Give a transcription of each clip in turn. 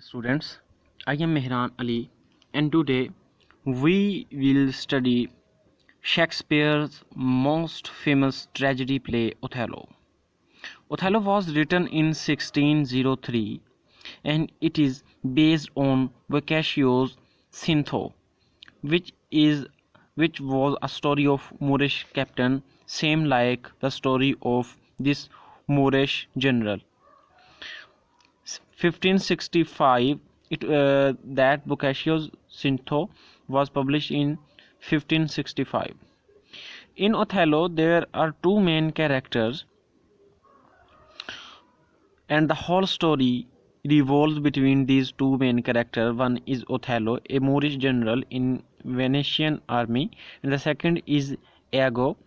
students, I am Mehran Ali and today we will study Shakespeare's most famous tragedy play Othello. Othello was written in 1603 and it is based on Boccaccio's Cynthia, which was a story of Moorish captain, same like the story of this Moorish general. 1565 that Boccaccio's Cynthia was published in 1565. In Othello there are two main characters and the whole story revolves between these two main characters. One is Othello, a Moorish general in Venetian army, and the second is Iago.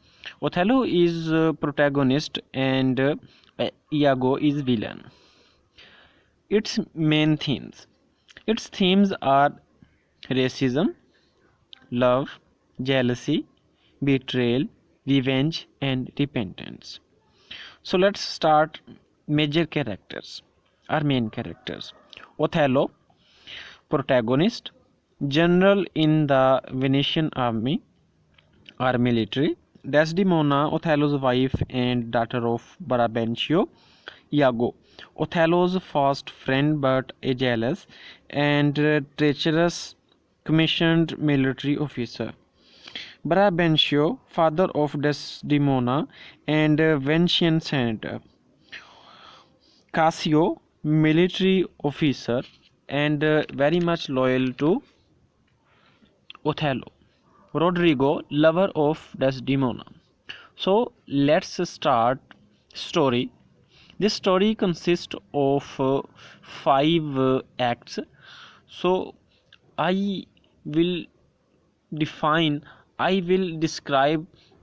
Othello is protagonist and Iago is villain. Its main themes. Its themes are racism, love, jealousy, betrayal, revenge, and repentance. So let's start major characters, our main characters. Othello, protagonist, general in the Venetian army or military. Desdemona, Othello's wife and daughter of Brabantio. Iago, Othello's fast friend but a jealous and treacherous commissioned military officer. Brabantio, father of Desdemona and Venetian senator. Cassio, military officer and very much loyal to Othello. Rodrigo, lover of Desdemona. So let's start story. This story consists of five acts. So I will describe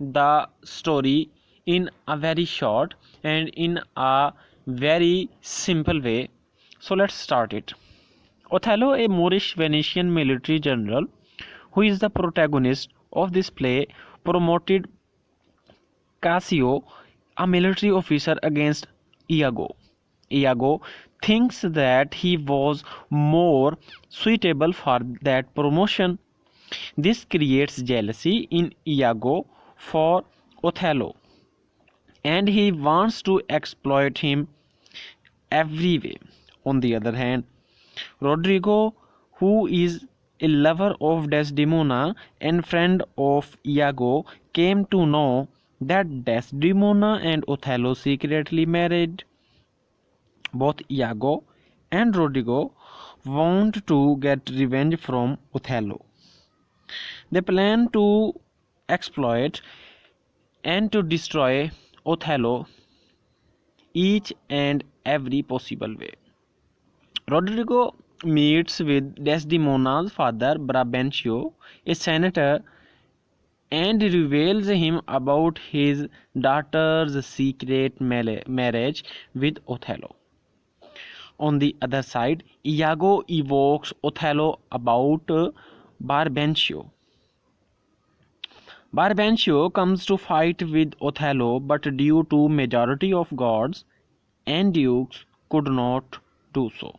the story in a very short and in a very simple way. So let's start it. Othello, a Moorish Venetian military general who is the protagonist of this play, promoted Cassio, a military officer, against Iago. Iago thinks that he was more suitable for that promotion. This creates jealousy in Iago for Othello and he wants to exploit him every way. On the other hand, Rodrigo, who is a lover of Desdemona and friend of Iago, came to know that Desdemona and Othello secretly married. Both Iago and Rodrigo want to get revenge from Othello. They plan to exploit and to destroy Othello each and every possible way. Rodrigo meets with Desdemona's father Brabantio, a senator, and reveals him about his daughter's secret marriage with Othello. On the other side, Iago evokes Othello about Brabantio. Brabantio comes to fight with Othello, but due to majority of gods and dukes could not do so.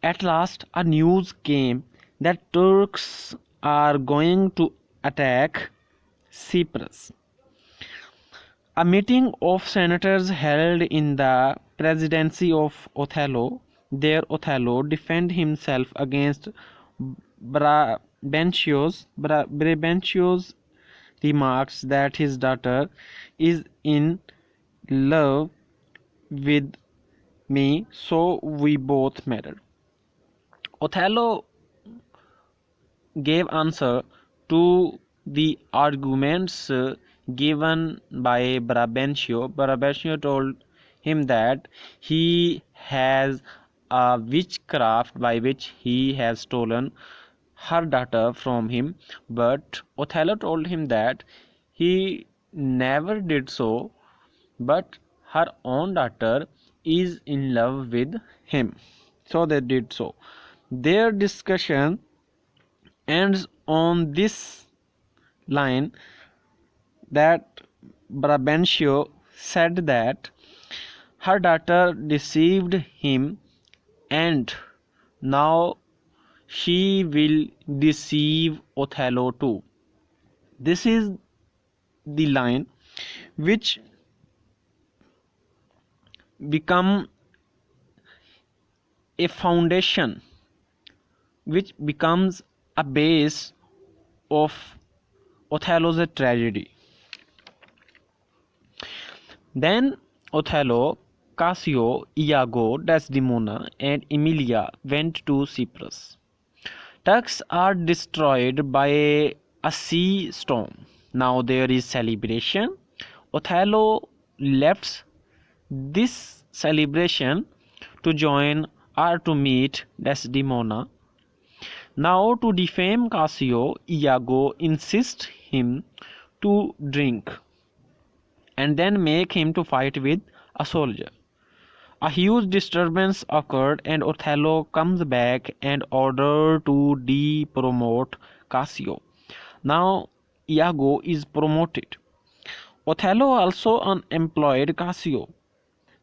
At last, a news came that Turks are going to attack Cyprus. A meeting of senators held in the presidency of Othello. There Othello defended himself against Brabantio's remarks that his daughter is in love with me, so we both married. Othello gave answer to the arguments given by Brabantio. Brabantio told him that he has a witchcraft by which he has stolen her daughter from him, but Othello told him that he never did so, but her own daughter is in love with him. So they did so. Their discussion ends on this line that Brabantio said that her daughter deceived him and Now she will deceive Othello too. This is the line which become a foundation, which becomes a base of Othello's tragedy. Then Othello, Cassio, Iago, Desdemona, and Emilia went to Cyprus. Turks are destroyed by a sea storm. Now there is celebration. Othello left this celebration to join or to meet Desdemona. Now to defame Cassio, Iago insists him to drink and then make him to fight with a soldier. A huge disturbance occurred and Othello comes back and orders to de-promote Cassio. Now Iago is promoted. Othello also unemployed Cassio,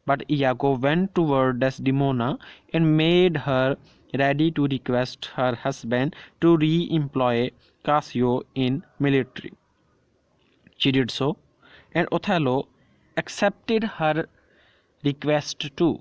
but Iago went toward Desdemona and made her ready to request her husband to re-employ Cassio in military. She did so, and Othello accepted her request too.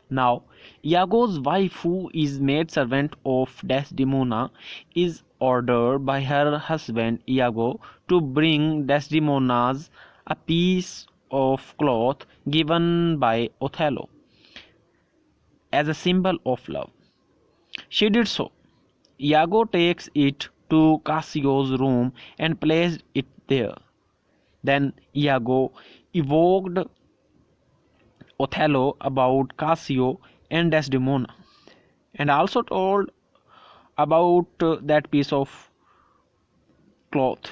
Now, Iago's wife, who is maidservant of Desdemona, is ordered by her husband Iago to bring Desdemona's a piece of cloth given by Othello as a symbol of love. She did so. Iago takes it to Cassio's room and placed it there. Then Iago evoked Othello about Cassio and Desdemona, and also told about that piece of cloth.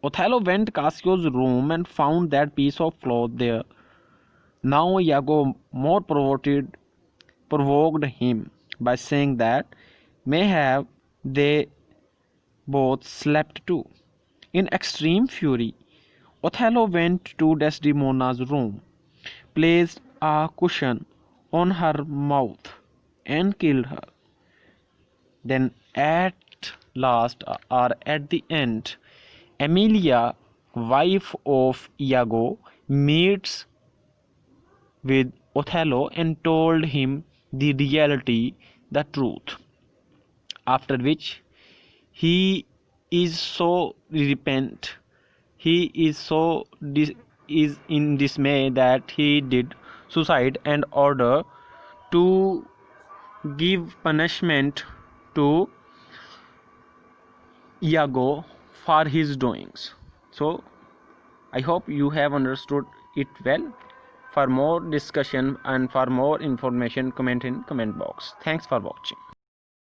Othello went to Cassio's room and found that piece of cloth there. Now Iago more provoked him by saying that mayhap they both slept too. In extreme fury, Othello went to Desdemona's room, placed a cushion on her mouth, and killed her. Then at last, or at the end, Emilia, wife of Iago, meets with Othello and told him the reality, the truth. After which he is so repent, he is so is in dismay that he did suicide and order to give punishment to Iago for his doings. So I hope you have understood it well. For more discussion and for more information, comment in comment box. Thanks for watching.